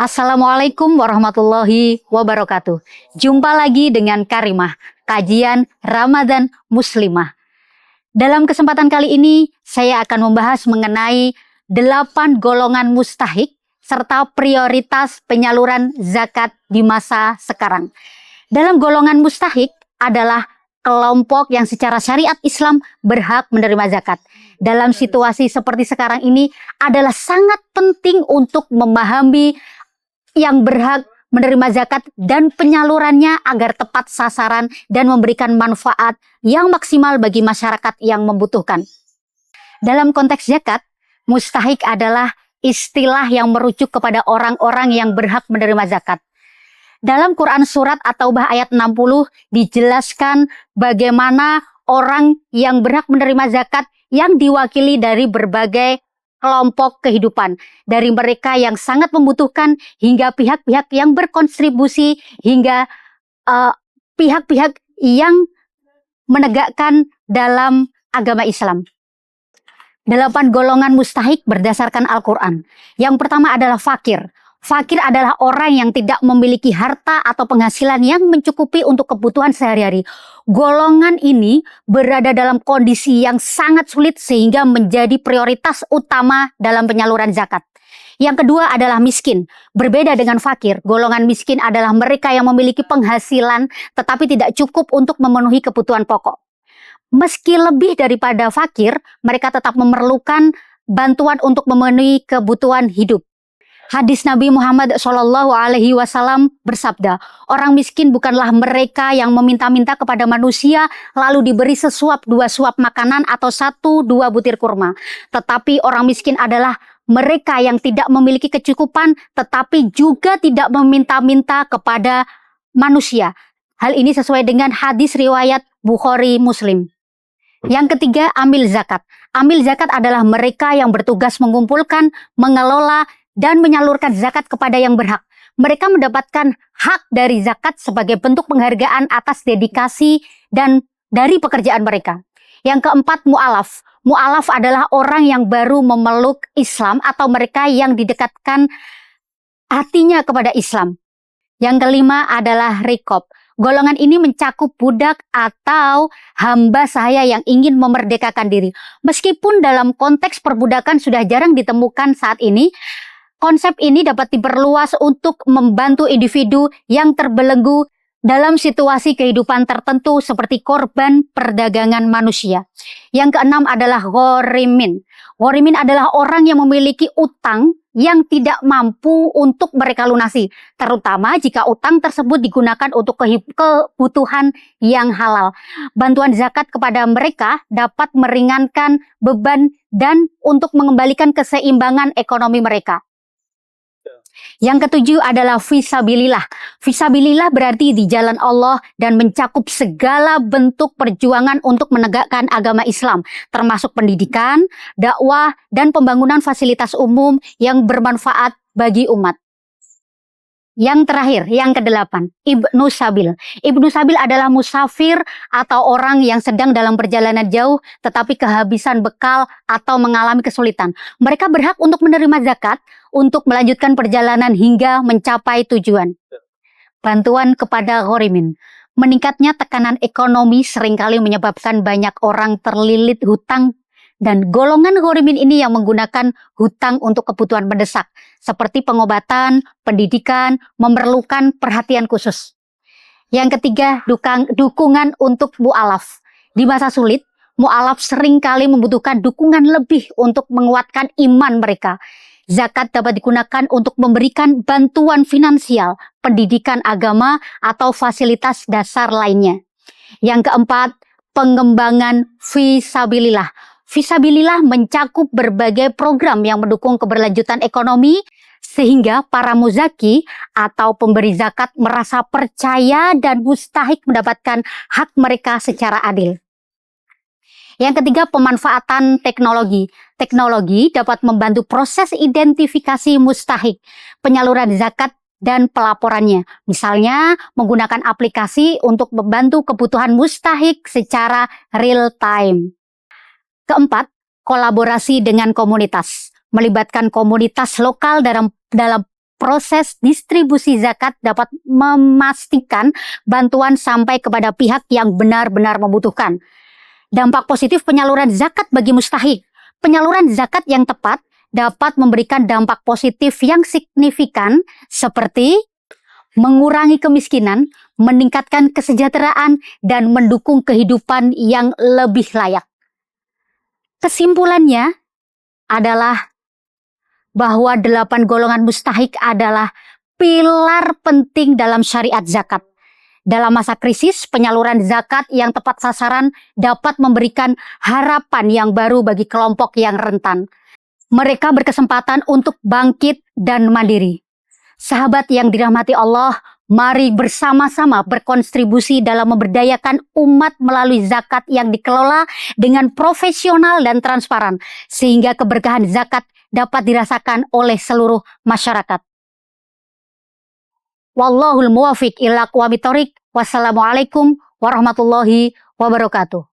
Assalamualaikum warahmatullahi wabarakatuh. Jumpa lagi dengan Karimah, kajian Ramadan Muslimah. Dalam kesempatan kali ini, saya akan membahas mengenai 8 golongan mustahik serta prioritas penyaluran zakat di masa sekarang. Dalam golongan mustahik adalah kelompok yang secara syariat Islam berhak menerima zakat. Dalam situasi seperti sekarang ini adalah sangat penting untuk memahami yang berhak menerima zakat dan penyalurannya agar tepat sasaran dan memberikan manfaat yang maksimal bagi masyarakat yang membutuhkan. Dalam konteks zakat, mustahik adalah istilah yang merujuk kepada orang-orang yang berhak menerima zakat. Dalam Quran Surat At-Taubah ayat 60 dijelaskan bagaimana orang yang berhak menerima zakat yang diwakili dari berbagai kelompok kehidupan, dari mereka yang sangat membutuhkan hingga pihak-pihak yang berkontribusi hingga pihak-pihak yang menegakkan dalam agama Islam. 8 golongan mustahik berdasarkan Al-Quran. Yang pertama adalah fakir. Fakir adalah orang yang tidak memiliki harta atau penghasilan yang mencukupi untuk kebutuhan sehari-hari. Golongan ini berada dalam kondisi yang sangat sulit sehingga menjadi prioritas utama dalam penyaluran zakat. Yang kedua adalah miskin. Berbeda dengan fakir, golongan miskin adalah mereka yang memiliki penghasilan tetapi tidak cukup untuk memenuhi kebutuhan pokok. Meski lebih daripada fakir, mereka tetap memerlukan bantuan untuk memenuhi kebutuhan hidup. Hadis Nabi Muhammad SAW bersabda, orang miskin bukanlah mereka yang meminta-minta kepada manusia lalu diberi sesuap 2 suap makanan atau 1-2 butir kurma. Tetapi orang miskin adalah mereka yang tidak memiliki kecukupan tetapi juga tidak meminta-minta kepada manusia. Hal ini sesuai dengan hadis riwayat Bukhari Muslim. Yang ketiga, amil zakat. Amil zakat adalah mereka yang bertugas mengumpulkan, mengelola, dan menyalurkan zakat kepada yang berhak. Mereka mendapatkan hak dari zakat sebagai bentuk penghargaan atas dedikasi dan dari pekerjaan mereka. Yang keempat, mu'alaf. Mu'alaf adalah orang yang baru memeluk Islam atau mereka yang didekatkan hatinya kepada Islam. Yang kelima adalah rikob. Golongan ini mencakup budak atau hamba sahaya yang ingin memerdekakan diri. Meskipun dalam konteks perbudakan sudah jarang ditemukan saat ini, konsep ini dapat diperluas untuk membantu individu yang terbelenggu dalam situasi kehidupan tertentu seperti korban perdagangan manusia. Yang keenam adalah ghorimin. Ghorimin adalah orang yang memiliki utang yang tidak mampu untuk mereka lunasi, terutama jika utang tersebut digunakan untuk kebutuhan yang halal. Bantuan zakat kepada mereka dapat meringankan beban dan untuk mengembalikan keseimbangan ekonomi mereka. Yang ketujuh adalah fisabilillah. Fisabilillah berarti di jalan Allah dan mencakup segala bentuk perjuangan untuk menegakkan agama Islam, termasuk pendidikan, dakwah, dan pembangunan fasilitas umum yang bermanfaat bagi umat. Yang terakhir, yang ke-8, Ibnu Sabil. Ibnu Sabil adalah musafir atau orang yang sedang dalam perjalanan jauh tetapi kehabisan bekal atau mengalami kesulitan. Mereka berhak untuk menerima zakat untuk melanjutkan perjalanan hingga mencapai tujuan. Bantuan kepada ghorimin. Meningkatnya tekanan ekonomi seringkali menyebabkan banyak orang terlilit hutang, dan golongan ghorimin ini yang menggunakan hutang untuk kebutuhan mendesak, seperti pengobatan, pendidikan, memerlukan perhatian khusus. Yang ketiga, dukungan untuk mu'alaf. Di masa sulit, mu'alaf seringkali membutuhkan dukungan lebih untuk menguatkan iman mereka. Zakat dapat digunakan untuk memberikan bantuan finansial, pendidikan agama, atau fasilitas dasar lainnya. Yang keempat, pengembangan fisabilillah. Fisabilillah mencakup berbagai program yang mendukung keberlanjutan ekonomi sehingga para muzaki atau pemberi zakat merasa percaya dan mustahik mendapatkan hak mereka secara adil. Yang ketiga, pemanfaatan teknologi. Teknologi dapat membantu proses identifikasi mustahik, penyaluran zakat, dan pelaporannya. Misalnya, menggunakan aplikasi untuk membantu kebutuhan mustahik secara real time. Keempat, kolaborasi dengan komunitas. Melibatkan komunitas lokal dalam proses distribusi zakat dapat memastikan bantuan sampai kepada pihak yang benar-benar membutuhkan. Dampak positif penyaluran zakat bagi mustahik. Penyaluran zakat yang tepat dapat memberikan dampak positif yang signifikan seperti mengurangi kemiskinan, meningkatkan kesejahteraan, dan mendukung kehidupan yang lebih layak. Kesimpulannya adalah bahwa 8 golongan mustahik adalah pilar penting dalam syariat zakat. Dalam masa krisis, penyaluran zakat yang tepat sasaran dapat memberikan harapan yang baru bagi kelompok yang rentan. Mereka berkesempatan untuk bangkit dan mandiri. Sahabat yang dirahmati Allah, mari bersama-sama berkontribusi dalam memberdayakan umat melalui zakat yang dikelola dengan profesional dan transparan, sehingga keberkahan zakat dapat dirasakan oleh seluruh masyarakat. Wallahul muwafiq ila aqwamit thoriq. Wassalamualaikum warahmatullahi wabarakatuh.